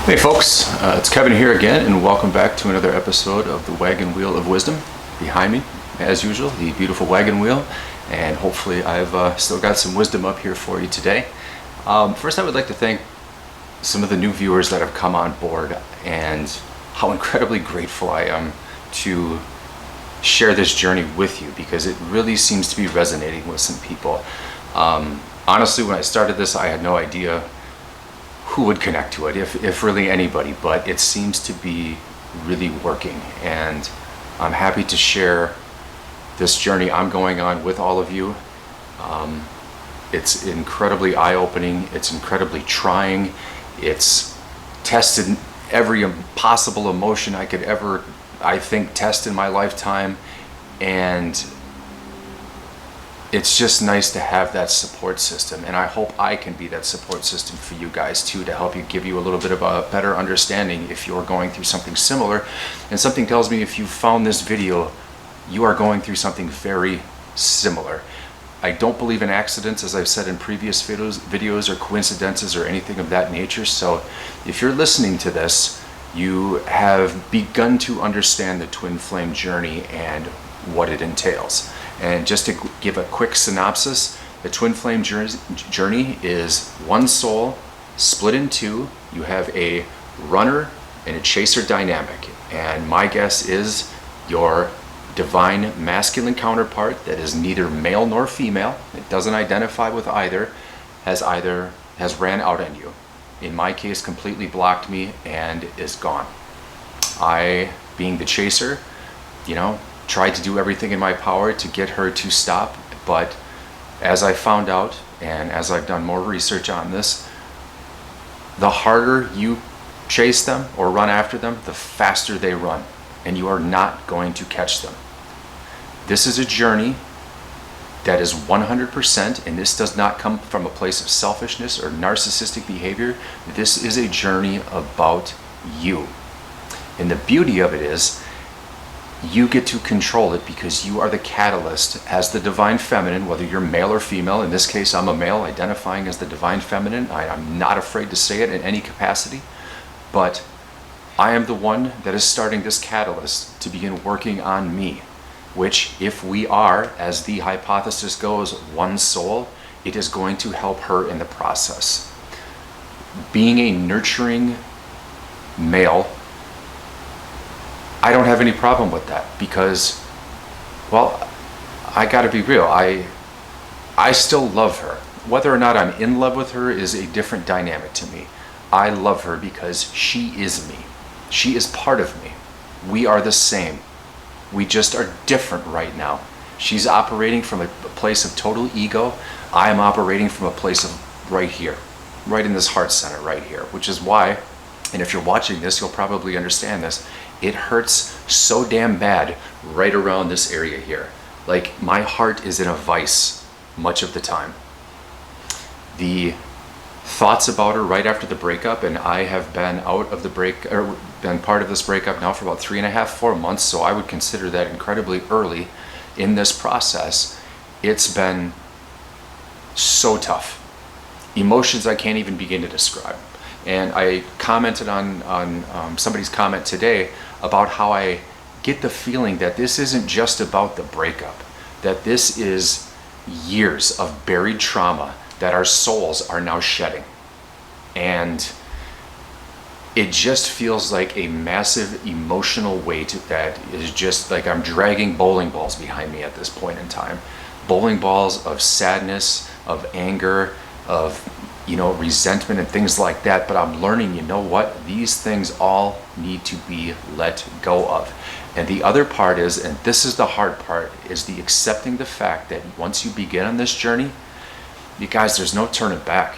Hey folks, it's Kevin here again, and welcome back to another episode of the Wagon Wheel of Wisdom. Behind me, as usual, the beautiful wagon wheel, and hopefully I've still got some wisdom up here for you today. First, I would like to thank some of the new viewers that have come on board, and how incredibly grateful I am to share this journey with you, because it really seems to be resonating with some people. Honestly, when I started this, I had no idea who would connect to it, if really anybody, but it seems to be really working, and I'm happy to share this journey I'm going on with all of you. It's incredibly eye-opening, it's incredibly trying, it's tested every possible emotion I could ever, I think, test in my lifetime, and it's just nice to have that support system, and I hope I can be that support system for you guys too, to help you, give you a little bit of a better understanding if you're going through something similar. And something tells me if you found this video, you are going through something very similar. I don't believe in accidents, as I've said in previous videos, or coincidences or anything of that nature. So if you're listening to this, you have begun to understand the twin flame journey and what it entails. And just to give a quick synopsis, the twin flame journey is one soul split in two. You have a runner and a chaser dynamic. And my guess is your divine masculine counterpart that is neither male nor female, it doesn't identify with either, has ran out on you. In my case, completely blocked me and is gone. I, being the chaser, tried to do everything in my power to get her to stop, but as I found out, and as I've done more research on this, the harder you chase them or run after them, the faster they run, and you are not going to catch them. This is a journey that is 100%, and this does not come from a place of selfishness or narcissistic behavior. This is a journey about you. And the beauty of it is, you get to control it, because you are the catalyst as the divine feminine, whether you're male or female. In this case, I'm a male identifying as the divine feminine. I'm not afraid to say it in any capacity, but I am the one that is starting this catalyst to begin working on me, which, if we are, as the hypothesis goes, one soul, it is going to help her in the process. Being a nurturing male, I don't have any problem with that, because, well, I gotta be real, I still love her. Whether or not I'm in love with her is a different dynamic to me. I love her because she is me. She is part of me. We are the same. We just are different right now. She's operating from a place of total ego. I am operating from a place of right here, right in this heart center right here, which is why, and if you're watching this, you'll probably understand this, it hurts so damn bad right around this area here. Like, my heart is in a vice much of the time. The thoughts about her right after the breakup, and I have been out of the been part of this breakup now for about 3.5, 4 months, so I would consider that incredibly early in this process. It's been so tough. Emotions I can't even begin to describe. And I commented on somebody's comment today about how I get the feeling that this isn't just about the breakup, that this is years of buried trauma that our souls are now shedding. And it just feels like a massive emotional weight that is just like I'm dragging bowling balls behind me at this point in time. Bowling balls of sadness, of anger, of resentment and things like that. But I'm learning, you know what? These things all need to be let go of. And the other part is, and this is the hard part, is the accepting the fact that once you begin on this journey, you guys, there's no turning back.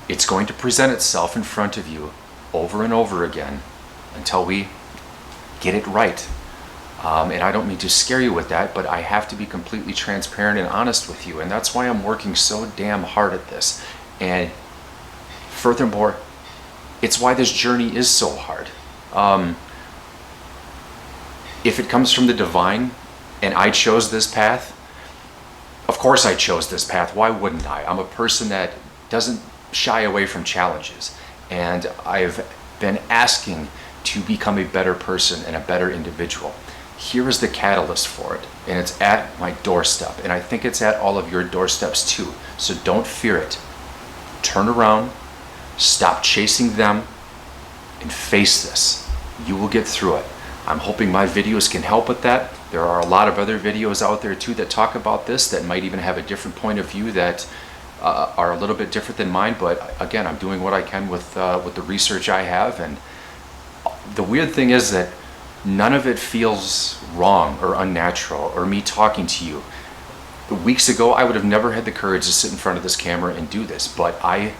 It's going to present itself in front of you over and over again until we get it right. And I don't mean to scare you with that, but I have to be completely transparent and honest with you. And that's why I'm working so damn hard at this. And furthermore, it's why this journey is so hard. If it comes from the divine and I chose this path, of course I chose this path. Why wouldn't I? I'm a person that doesn't shy away from challenges. and I've been asking to become a better person and a better individual. Here is the catalyst for it, and it's at my doorstep, and I think it's at all of your doorsteps too. So don't fear it. Turn around, stop chasing them, and face this. You will get through it. I'm hoping my videos can help with that. There are a lot of other videos out there too that talk about this, that might even have a different point of view, that are a little bit different than mine. But again, I'm doing what I can with the research I have. And the weird thing is that none of it feels wrong or unnatural, or me talking to you. Weeks ago, I would have never had the courage to sit in front of this camera and do this, but I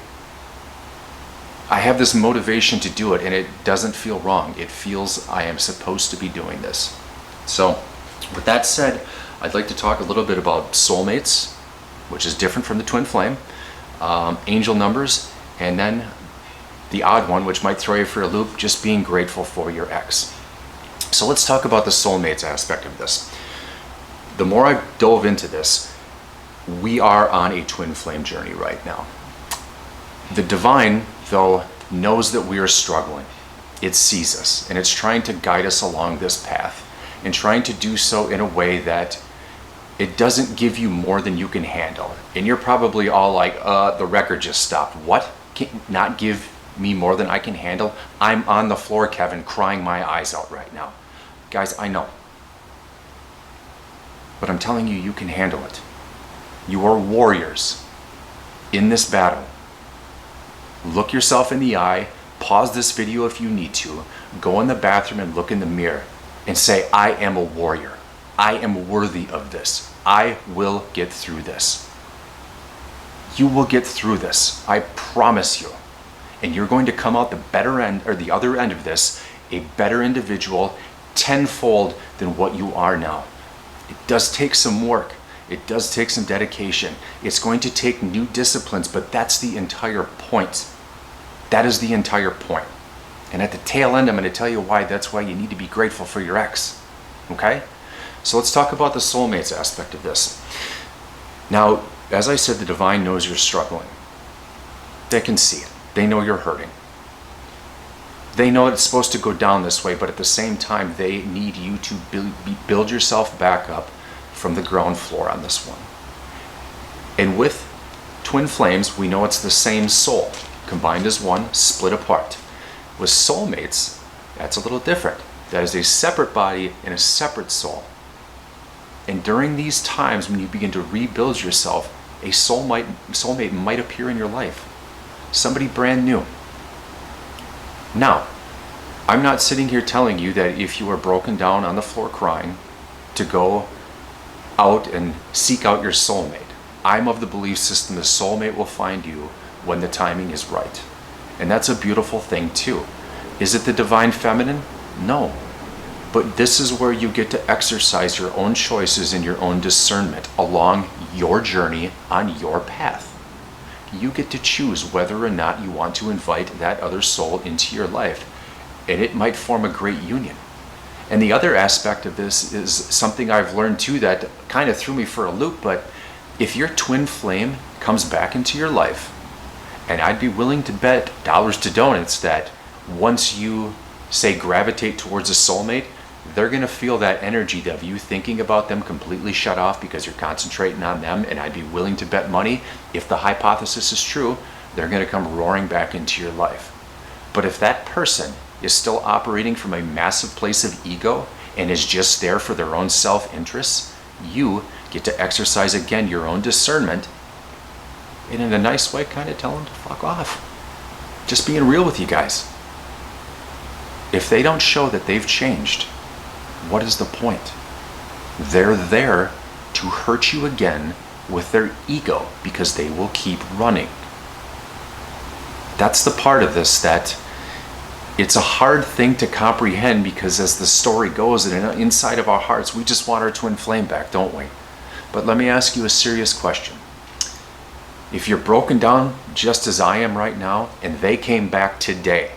have this motivation to do it, and it doesn't feel wrong. It feels I am supposed to be doing this. So with that said, I'd like to talk a little bit about soulmates, which is different from the twin flame, angel numbers, and then the odd one, which might throw you for a loop, just being grateful for your ex. So let's talk about the soulmates aspect of this. The more I dove into this, we are on a twin flame journey right now. The divine, though, knows that we are struggling. It sees us, and it's trying to guide us along this path, and trying to do so in a way that it doesn't give you more than you can handle. And you're probably all like, the record just stopped. What? Can not give me more than I can handle? I'm on the floor, Kevin, crying my eyes out right now. Guys, I know. But I'm telling you, you can handle it. You are warriors in this battle. Look yourself in the eye, pause this video if you need to, go in the bathroom and look in the mirror and say, I am a warrior. I am worthy of this. I will get through this. You will get through this. I promise you. And you're going to come out the better end, or the other end of this, a better individual, tenfold than what you are now. It does take some work. It does take some dedication. It's going to take new disciplines, but that's the entire point. That is the entire point. And at the tail end, I'm going to tell you why. That's why you need to be grateful for your ex. Okay? So let's talk about the soulmates aspect of this. Now, as I said, the divine knows you're struggling. They can see it. They know you're hurting. They know it's supposed to go down this way, but at the same time, they need you to build yourself back up from the ground floor on this one. And with twin flames, we know it's the same soul, combined as one, split apart. With soulmates, that's a little different. That is a separate body and a separate soul. And during these times, when you begin to rebuild yourself, a soulmate might appear in your life. Somebody brand new. Now, I'm not sitting here telling you that if you are broken down on the floor crying, to go out and seek out your soulmate. I'm of the belief system the soulmate will find you when the timing is right. And that's a beautiful thing too. Is it the divine feminine? No. But this is where you get to exercise your own choices and your own discernment along your journey on your path. You get to choose whether or not you want to invite that other soul into your life. And it might form a great union. And the other aspect of this is something I've learned too that kind of threw me for a loop, but if your twin flame comes back into your life, and I'd be willing to bet dollars to donuts that once you, say, gravitate towards a soulmate, they're going to feel that energy of you thinking about them completely shut off because you're concentrating on them. And I'd be willing to bet money, if the hypothesis is true, they're going to come roaring back into your life. But if that person is still operating from a massive place of ego and is just there for their own self-interest, you get to exercise again your own discernment and in a nice way kind of tell them to fuck off. Just being real with you guys. If they don't show that they've changed, what is the point? They're there to hurt you again with their ego because they will keep running. That's the part of this that it's a hard thing to comprehend, because as the story goes, and inside of our hearts, we just want our twin flame back, don't we? But let me ask you a serious question. If you're broken down just as I am right now, and they came back today,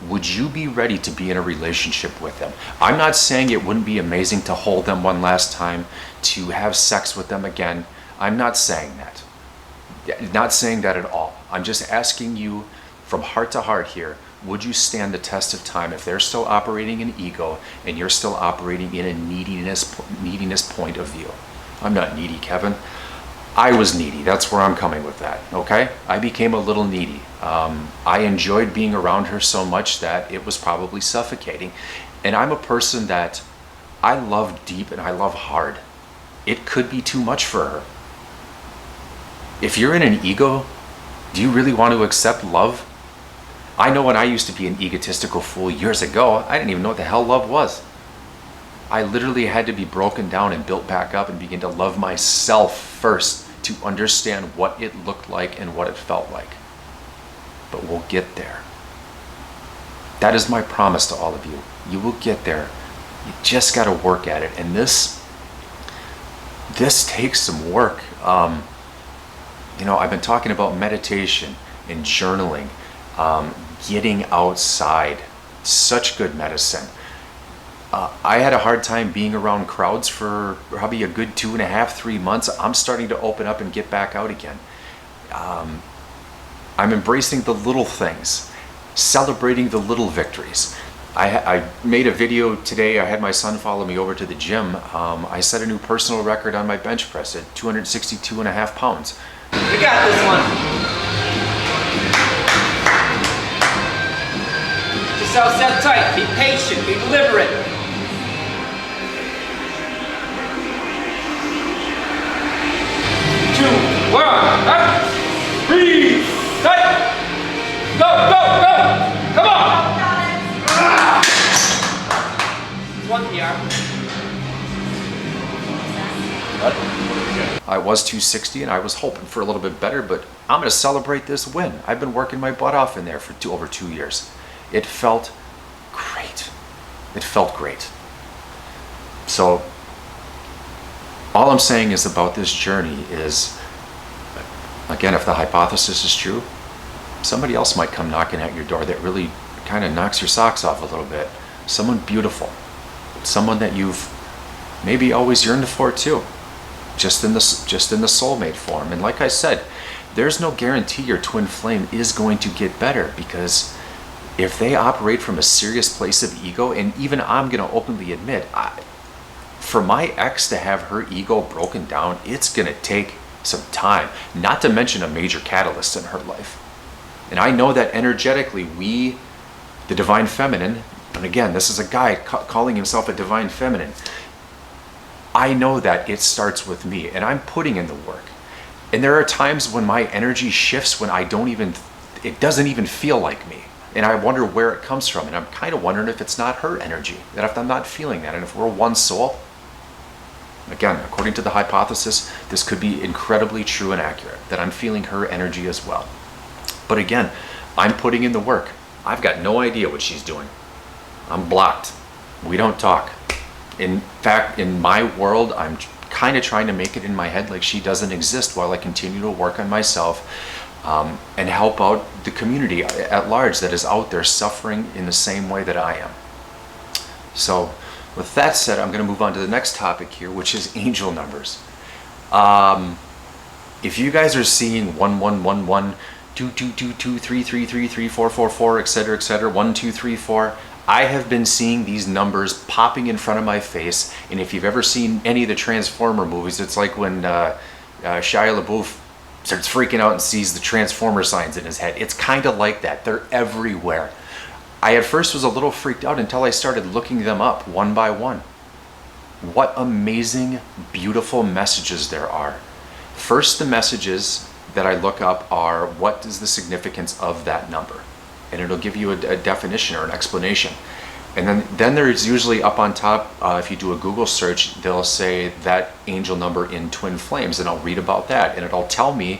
would you be ready to be in a relationship with them? I'm not saying it wouldn't be amazing to hold them one last time, to have sex with them again. I'm not saying that. Not saying that at all. I'm just asking you from heart to heart here, would you stand the test of time if they're still operating in ego and you're still operating in a neediness point of view? I'm not needy, Kevin. I was needy. That's where I'm coming with that, okay? I became a little needy. I enjoyed being around her so much that it was probably suffocating. And I'm a person that I love deep and I love hard. It could be too much for her. If you're in an ego, do you really want to accept love? I know when I used to be an egotistical fool years ago, I didn't even know what the hell love was. I literally had to be broken down and built back up and begin to love myself first to understand what it looked like and what it felt like. But we'll get there. That is my promise to all of you. You will get there. You just got to work at it. And this takes some work. I've been talking about meditation and journaling, getting outside, such good medicine. I had a hard time being around crowds for probably a good 2.5, 3 months. I'm starting to open up and get back out again. I'm embracing the little things, celebrating the little victories. I made a video today. I had my son follow me over to the gym. I set a new personal record on my bench press at 262.5 pounds. We got this one. Get yourself set tight. Be patient. Be deliberate. 2, 1, up. Breathe. Tight. Go, go, go. Come on. One PR. I was 260 and I was hoping for a little bit better, but I'm going to celebrate this win. I've been working my butt off in there for over 2 years. It felt great. It felt great. So all I'm saying is about this journey is, again, if the hypothesis is true, somebody else might come knocking at your door that really kind of knocks your socks off a little bit. Someone beautiful. Someone that you've maybe always yearned for too. Just in the soulmate form. And like I said, there's no guarantee your twin flame is going to get better, because if they operate from a serious place of ego, and even I'm going to openly admit, for my ex to have her ego broken down, it's going to take some time, not to mention a major catalyst in her life. And I know that energetically we, the divine feminine, and again, this is a guy calling himself a divine feminine, I know that it starts with me, and I'm putting in the work. And there are times when my energy shifts when it doesn't even feel like me. And I wonder where it comes from. And I'm kind of wondering if it's not her energy, that if I'm not feeling that, and if we're one soul, again, according to the hypothesis, this could be incredibly true and accurate, that I'm feeling her energy as well. But again, I'm putting in the work. I've got no idea what she's doing. I'm blocked. We don't talk. In fact, in my world, I'm kind of trying to make it in my head like she doesn't exist while I continue to work on myself and help out the community at large that is out there suffering in the same way that I am. So with that said, I'm going to move on to the next topic here, which is angel numbers. If you guys are seeing 1111, 2222, 3333, 444, etc., 1234, I have been seeing these numbers popping in front of my face, and if you've ever seen any of the Transformer movies, it's like when Shia LaBeouf starts freaking out and sees the Transformer signs in his head. It's kind of like that. They're everywhere. I at first was a little freaked out until I started looking them up one by one. What amazing, beautiful messages there are. First, the messages that I look up are, what is the significance of that number? And it'll give you a definition or an explanation. And then there's usually up on top, if you do a Google search, they'll say that angel number in twin flames, and I'll read about that, and it'll tell me.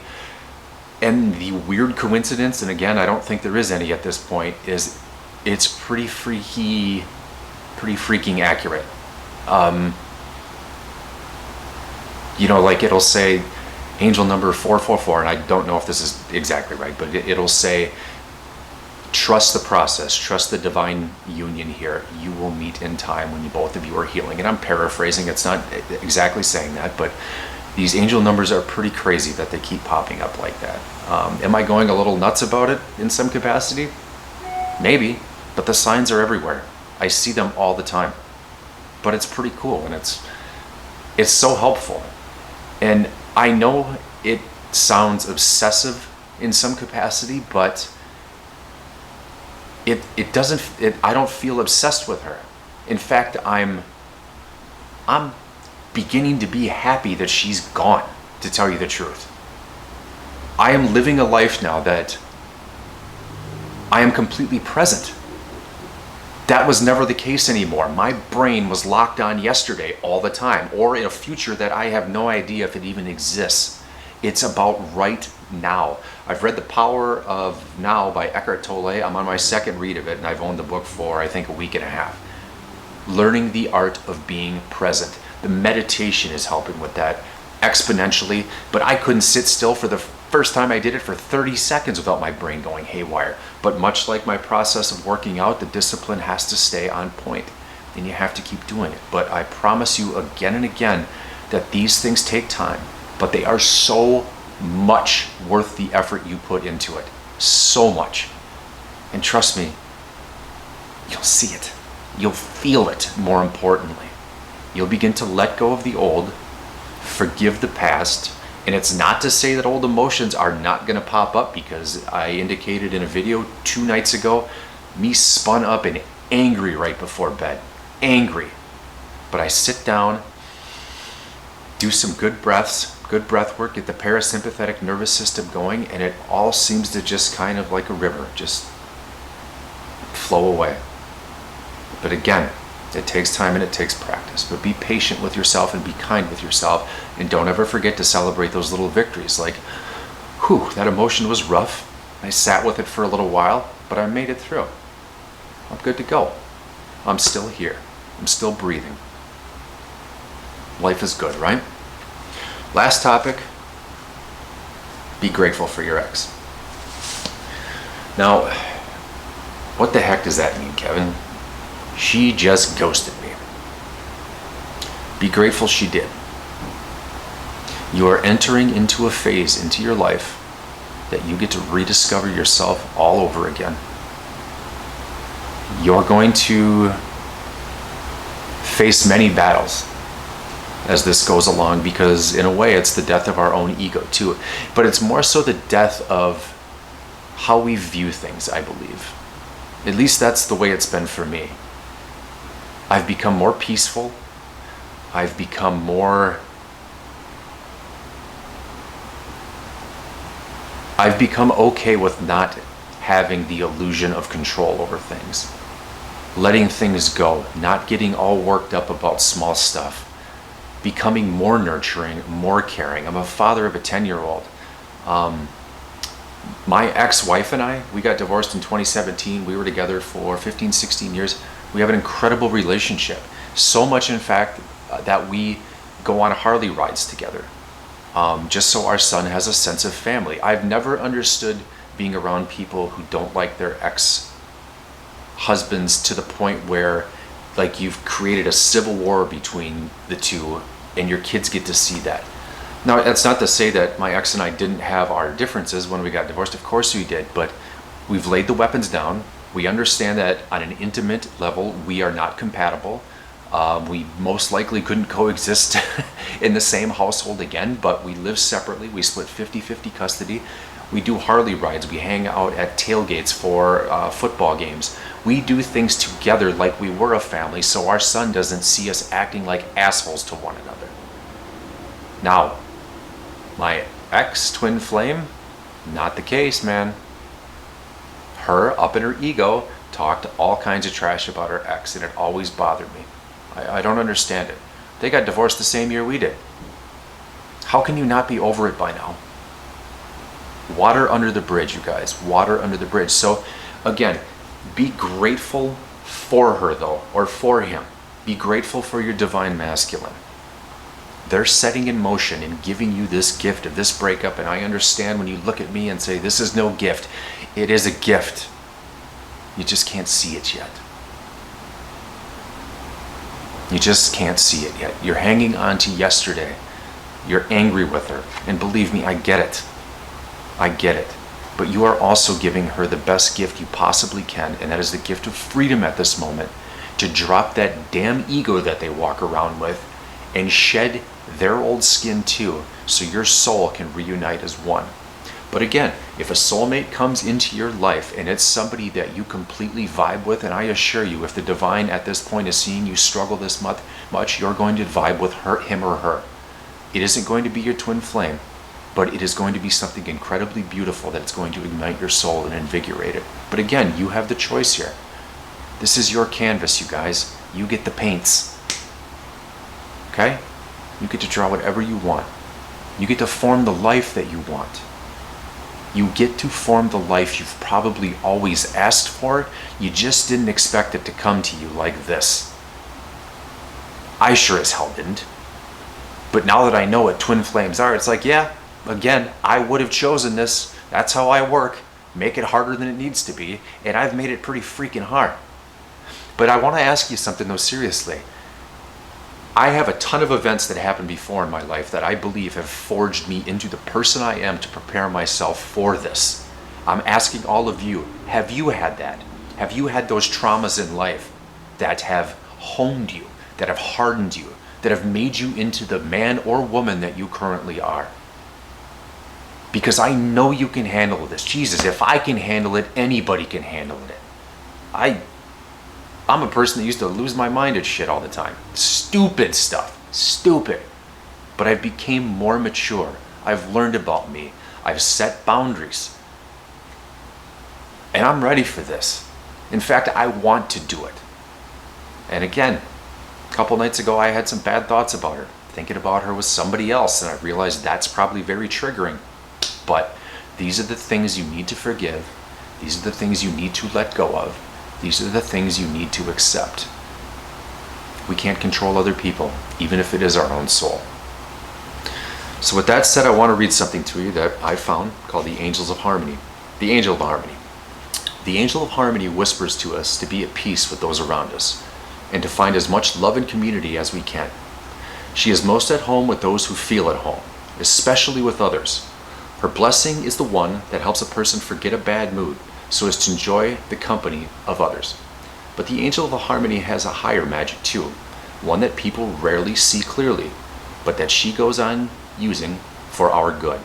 And the weird coincidence, and again, I don't think there is any at this point, is it's pretty freaking accurate. Like it'll say angel number 444, and I don't know if this is exactly right, but it'll say, trust the process, trust the divine union here. You will meet in time when both of you are healing. And I'm paraphrasing, it's not exactly saying that, but These angel numbers are pretty crazy that they keep popping up like that. Am I going a little nuts about it in some capacity? Maybe, but the signs are everywhere. I see them all the time. But it's pretty cool, and it's so helpful. And I know it sounds obsessive in some capacity, but it doesn't, I don't feel obsessed with her. In fact, I'm beginning to be happy that she's gone, to tell you the truth. I am living a life now that I am completely present. That was never the case anymore. My brain was locked on yesterday all the time, or in a future that I have no idea if it even exists. It's about right now. I've read The Power of Now by Eckhart Tolle. I'm on my second read of it, and I've owned the book for, I think, a week and a half. Learning the art of being present. The meditation is helping with that exponentially, but I couldn't sit still for the first time I did it for 30 seconds without my brain going haywire. But much like my process of working out, the discipline has to stay on point, and you have to keep doing it. But I promise you again and again that these things take time, but they are so much worth the effort you put into it. So much. And trust me, you'll see it. You'll feel it, more importantly. You'll begin to let go of the old, forgive the past, and it's not to say that old emotions are not going to pop up, because I indicated in a video 2 nights ago, me spun up and angry right before bed. Angry. But I sit down, do some good breaths, good breath work, get the parasympathetic nervous system going, and it all seems to just kind of like a river, just flow away. But again, it takes time and it takes practice. But be patient with yourself and be kind with yourself. And don't ever forget to celebrate those little victories. Like, whew, that emotion was rough. I sat with it for a little while, but I made it through. I'm good to go. I'm still here. I'm still breathing. Life is good, right? Last topic. Be grateful for your ex. Now, what the heck does that mean, Kevin? She just ghosted me. Be grateful she did. You are entering into a phase into your life that you get to rediscover yourself all over again. You're going to face many battles as this goes along, because in a way it's the death of our own ego too. But it's more so the death of how we view things, I believe. At least that's the way it's been for me. I've become more peaceful. I've become okay with not having the illusion of control over things. Letting things go, not getting all worked up about small stuff. Becoming more nurturing, more caring. I'm a father of a 10-year-old. My ex-wife and I, we got divorced in 2017. We were together for 15, 16 years. We have an incredible relationship. So much, in fact, that we go on Harley rides together. Just so our son has a sense of family. I've never understood being around people who don't like their ex-husbands to the point where, like, you've created a civil war between the two and your kids get to see that. Now, that's not to say that my ex and I didn't have our differences when we got divorced. Of course we did, but we've laid the weapons down. We understand that on an intimate level, we are not compatible. We most likely couldn't coexist in the same household again, but we live separately. We split 50-50 custody. We do Harley rides. We hang out at tailgates for football games. We do things together like we were a family, so our son doesn't see us acting like assholes to one another. Now, my ex-twin flame, not the case, man. Her, up in her ego, talked all kinds of trash about her ex, and it always bothered me. I don't understand it. They got divorced the same year we did. How can you not be over it by now? Water under the bridge, you guys. Water under the bridge. So, again, be grateful for her, though, or for him. Be grateful for your divine masculine. They're setting in motion and giving you this gift of this breakup, and I understand when you look at me and say, this is no gift. It is a gift. You just can't see it yet. You just can't see it yet. You're hanging on to yesterday. You're angry with her. And believe me, I get it. I get it. But you are also giving her the best gift you possibly can, and that is the gift of freedom at this moment, to drop that damn ego that they walk around with and shed their old skin too, so your soul can reunite as one. But again, if a soulmate comes into your life and it's somebody that you completely vibe with, and I assure you, if the divine at this point is seeing you struggle this much, you're going to vibe with him or her. It isn't going to be your twin flame, but it is going to be something incredibly beautiful that's going to ignite your soul and invigorate it. But again, you have the choice here. This is your canvas, you guys. You get the paints. Okay? You get to draw whatever you want. You get to form the life that you want. You get to form the life you've probably always asked for. You just didn't expect it to come to you like this. I sure as hell didn't. But now that I know what twin flames are, it's like, yeah, again, I would have chosen this. That's how I work. Make it harder than it needs to be. And I've made it pretty freaking hard. But I want to ask you something though, seriously. I have a ton of events that happened before in my life that I believe have forged me into the person I am to prepare myself for this. I'm asking all of you, have you had that? Have you had those traumas in life that have honed you, that have hardened you, that have made you into the man or woman that you currently are? Because I know you can handle this. Jesus, if I can handle it, anybody can handle it. I'm a person that used to lose my mind at shit all the time. Stupid stuff. Stupid. But I've become more mature. I've learned about me. I've set boundaries. And I'm ready for this. In fact, I want to do it. And again, a couple nights ago, I had some bad thoughts about her. Thinking about her with somebody else, and I realized that's probably very triggering. But these are the things you need to forgive. These are the things you need to let go of. These are the things you need to accept. We can't control other people, even if it is our own soul. So with that said, I want to read something to you that I found called the Angels of Harmony. The Angel of Harmony. The Angel of Harmony whispers to us to be at peace with those around us and to find as much love and community as we can. She is most at home with those who feel at home, especially with others. Her blessing is the one that helps a person forget a bad mood so as to enjoy the company of others. But the Angel of Harmony has a higher magic too, one that people rarely see clearly, but that she goes on using for our good.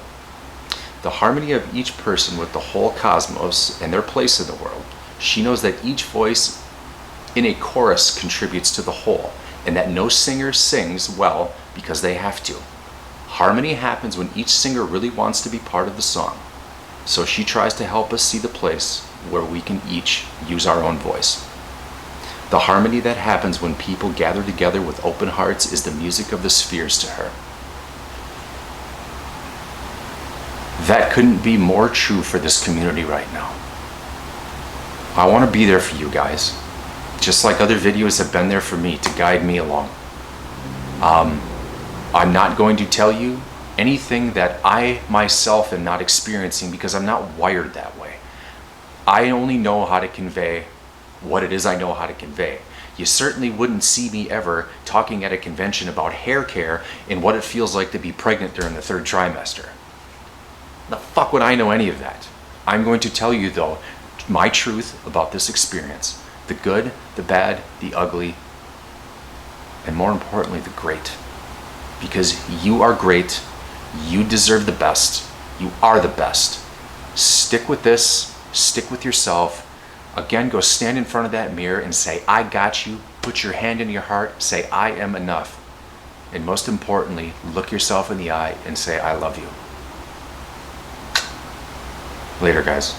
The harmony of each person with the whole cosmos and their place in the world. She knows that each voice in a chorus contributes to the whole, and that no singer sings well because they have to. Harmony happens when each singer really wants to be part of the song. So she tries to help us see the place where we can each use our own voice. The harmony that happens when people gather together with open hearts is the music of the spheres to her. That couldn't be more true for this community right now. I want to be there for you guys, just like other videos have been there for me to guide me along. I'm not going to tell you anything that I myself am not experiencing because I'm not wired that way. I only know how to convey what it is I know how to convey. You certainly wouldn't see me ever talking at a convention about hair care and what it feels like to be pregnant during the 3rd trimester. The fuck would I know any of that? I'm going to tell you though, my truth about this experience. The good, the bad, the ugly, and more importantly, the great. Because you are great. You deserve the best. You are the best. Stick with this. Stick with yourself. Again, go stand in front of that mirror and say, I got you. Put your hand in your heart. Say, I am enough. And most importantly, look yourself in the eye and say, I love you. Later, guys.